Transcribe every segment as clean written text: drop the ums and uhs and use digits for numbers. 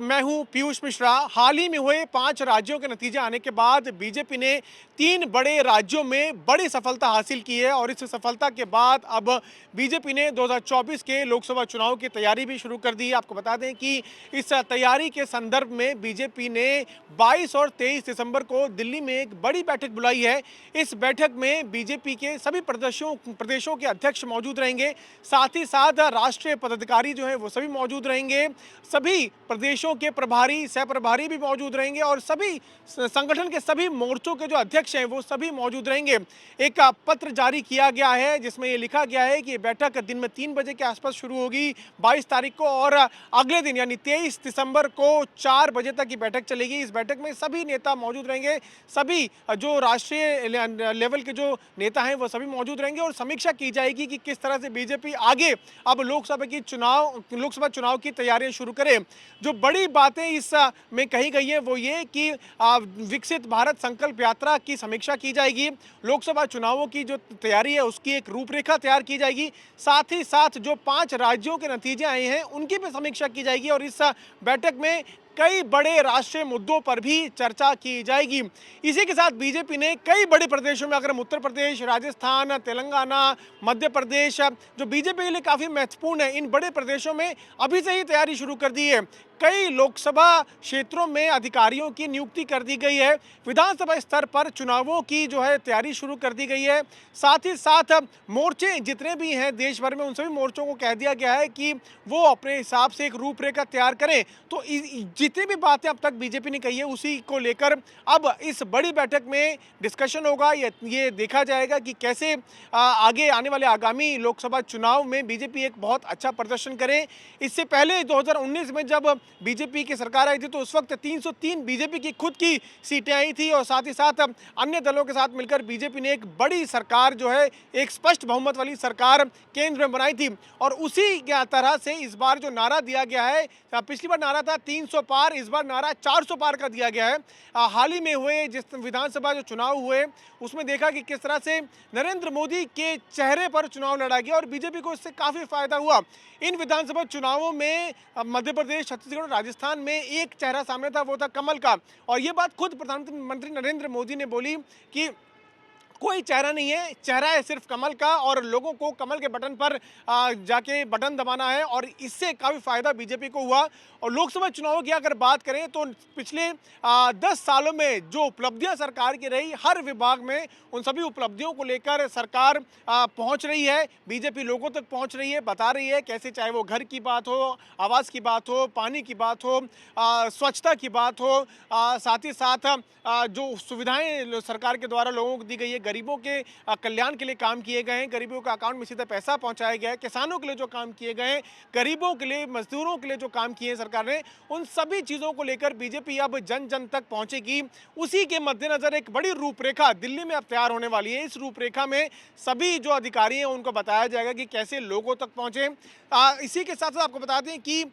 मैं हूं पीयूष मिश्रा। हाल ही में हुए 5 राज्यों के नतीजे आने के बाद बीजेपी ने 3 बड़े राज्यों में बड़ी सफलता हासिल की है और इस सफलता के बाद अब बीजेपी ने 2024 के लोकसभा चुनाव की तैयारी भी शुरू कर दी है। आपको बता दें कि इस तैयारी के संदर्भ में बीजेपी ने 22 और 23 दिसंबर को दिल्ली में एक बड़ी बैठक बुलाई है। इस बैठक में बीजेपी के सभी प्रदेशों के अध्यक्ष मौजूद रहेंगे, साथ ही साथ राष्ट्रीय पदाधिकारी जो है वो सभी मौजूद रहेंगे। सभी प्रदेशों के प्रभारी, सह प्रभारी भी मौजूद रहेंगे और सभी संगठन के सभी मोर्चों के जो अध्यक्ष हैं वो सभी मौजूद रहेंगे। एक पत्र जारी किया गया है जिसमें ये लिखा गया है कि ये बैठक दिन में 3 बजे के आसपास शुरू होगी 22 तारीख को और अगले दिन यानी 23 दिसंबर को 4 बजे तक ये बैठक चलेगी। इस बैठक में सभी नेता मौजूद रहेंगे, सभी जो राष्ट्रीय लेवल के जो नेता हैं वो सभी मौजूद रहेंगे और समीक्षा की जाएगी कि किस तरह से बीजेपी आगे अब लोकसभा चुनाव की तैयारियां शुरू करे। जो बड़ी बातें इस में कही गई है वो ये कि विकसित भारत संकल्प यात्रा की समीक्षा की जाएगी, लोकसभा चुनावों की जो तैयारी है उसकी एक रूपरेखा तैयार की जाएगी, साथ ही साथ जो 5 राज्यों के नतीजे आए हैं उनकी भी समीक्षा की जाएगी और इस बैठक में कई बड़े राष्ट्रीय मुद्दों पर भी चर्चा की जाएगी। इसी के साथ बीजेपी ने कई बड़े प्रदेशों में, अगर हम उत्तर प्रदेश, राजस्थान, तेलंगाना, मध्य प्रदेश जो बीजेपी के लिए काफ़ी महत्वपूर्ण है, इन बड़े प्रदेशों में अभी से ही तैयारी शुरू कर दी है। कई लोकसभा क्षेत्रों में अधिकारियों की नियुक्ति कर दी गई है, विधानसभा स्तर पर चुनावों की जो है तैयारी शुरू कर दी गई है। साथ ही साथ मोर्चे जितने भी हैं देश भर में उन सभी मोर्चों को कह दिया गया है कि वो अपने हिसाब से एक रूपरेखा तैयार करें। तो जितनी भी बातें अब तक बीजेपी ने कही है उसी को लेकर अब इस बड़ी बैठक में डिस्कशन होगा। ये देखा जाएगा कि कैसे आगे आने वाले आगामी लोकसभा चुनाव में बीजेपी एक बहुत अच्छा प्रदर्शन करे। इससे पहले 2019 में जब बीजेपी की सरकार आई थी तो उस वक्त 303 बीजेपी की खुद की सीटें आई थी और साथ ही साथ अन्य दलों के साथ मिलकर बीजेपी ने एक बड़ी सरकार जो है, एक स्पष्ट बहुमत वाली सरकार केंद्र में बनाई थी। और उसी तरह से इस बार जो नारा दिया गया है, पिछली बार नारा था 300 पार, इस बार नारा 400 पार का दिया गया है। हाल ही में हुए जिस विधानसभा जो चुनाव हुए उसमें देखा कि किस तरह से नरेंद्र मोदी के चेहरे पर चुनाव लड़ा गया और बीजेपी को इससे काफ़ी फायदा हुआ। इन विधानसभा चुनावों में मध्य प्रदेश, छत्तीसगढ़, राजस्थान में एक चेहरा सामने था, वो था कमल का। और ये बात खुद प्रधानमंत्री नरेंद्र मोदी ने बोली कि कोई चेहरा नहीं है, चेहरा है सिर्फ कमल का और लोगों को कमल के बटन पर जाके बटन दबाना है और इससे काफ़ी फायदा बीजेपी को हुआ। और लोकसभा चुनावों की अगर बात करें तो पिछले 10 सालों में जो उपलब्धियां सरकार की रही, हर विभाग में उन सभी उपलब्धियों को लेकर सरकार पहुंच रही है, बीजेपी लोगों तक पहुंच रही है, बता रही है कैसे, चाहे वो घर की बात हो, आवास की बात हो, पानी की बात हो, स्वच्छता की बात हो, साथ ही साथ जो सुविधाएं सरकार के द्वारा लोगों को दी गई है, गरीबों के कल्याण के लिए काम किए गए हैं, गरीबों के अकाउंट में सीधा पैसा पहुंचाया गया है, किसानों के लिए जो काम किए गए हैं, गरीबों के लिए, मजदूरों के लिए जो काम किए हैं सरकार ने, उन सभी चीज़ों को लेकर बीजेपी अब जन जन तक पहुंचेगी। उसी के मद्देनजर एक बड़ी रूपरेखा दिल्ली में अब तैयार होने वाली है। इस रूपरेखा में सभी जो अधिकारी हैं उनको बताया जाएगा कि कैसे लोगों तक पहुंचे। इसी के साथ साथ आपको बता दें कि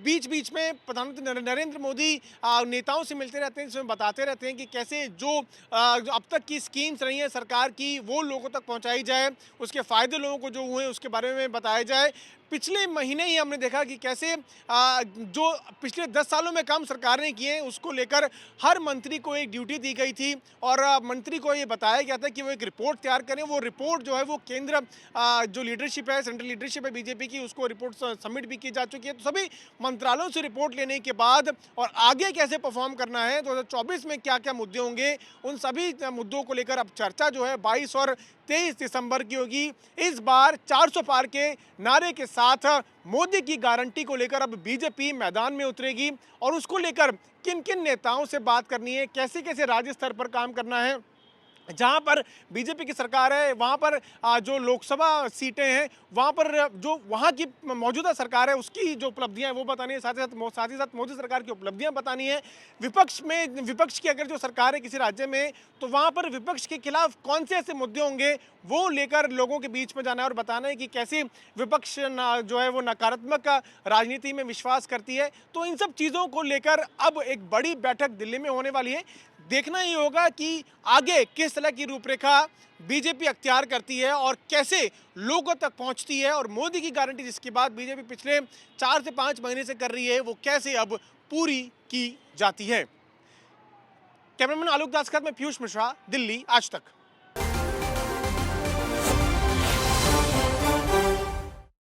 बीच बीच में प्रधानमंत्री नरेंद्र मोदी नेताओं से मिलते रहते हैं, इसमें बताते रहते हैं कि कैसे जो अब तक की स्कीम्स रही हैं सरकार की वो लोगों तक पहुंचाई जाए, उसके फ़ायदे लोगों को जो हुए उसके बारे में बताया जाए। पिछले महीने ही हमने देखा कि कैसे जो पिछले 10 सालों में काम सरकार ने किए हैं उसको लेकर हर मंत्री को एक ड्यूटी दी गई थी और मंत्री को ये बताया गया था कि वो एक रिपोर्ट तैयार करें। वो रिपोर्ट जो है वो केंद्र जो लीडरशिप है, सेंट्रल लीडरशिप है बीजेपी की, उसको रिपोर्ट सबमिट भी की जा चुकी है। तो सभी मंत्रालयों से रिपोर्ट लेने के बाद और आगे कैसे परफॉर्म करना है, 2024 में क्या क्या मुद्दे होंगे, उन सभी मुद्दों को लेकर अब चर्चा जो है 22 और 23 दिसंबर की होगी। इस बार 400 पार के नारे के साथ मोदी की गारंटी को लेकर अब बीजेपी मैदान में उतरेगी और उसको लेकर किन किन नेताओं से बात करनी है, कैसे कैसे राज्य स्तर पर काम करना है। जहाँ पर बीजेपी की सरकार है वहाँ पर जो लोकसभा सीटें हैं वहाँ पर जो वहाँ की मौजूदा सरकार है उसकी जो उपलब्धियाँ हैं वो बतानी है, साथ ही साथ मोदी सरकार की उपलब्धियाँ बतानी है। विपक्ष की अगर जो सरकार है किसी राज्य में तो वहाँ पर विपक्ष के खिलाफ कौन से ऐसे मुद्दे होंगे वो लेकर लोगों के बीच में जाना है और बताना है कि कैसे विपक्ष जो है वो नकारात्मक राजनीति में विश्वास करती है। तो इन सब चीज़ों को लेकर अब एक बड़ी बैठक दिल्ली में होने वाली है। देखना ही होगा कि आगे किस तरह की रूपरेखा बीजेपी अख्तियार करती है और कैसे लोगों तक पहुंचती है और मोदी की गारंटी जिसकी बात बीजेपी पिछले 4 से 5 महीने से कर रही है वो कैसे अब पूरी की जाती है। कैमरामैन आलोक दास के साथ मैं पीयूष मिश्रा, दिल्ली आज तक।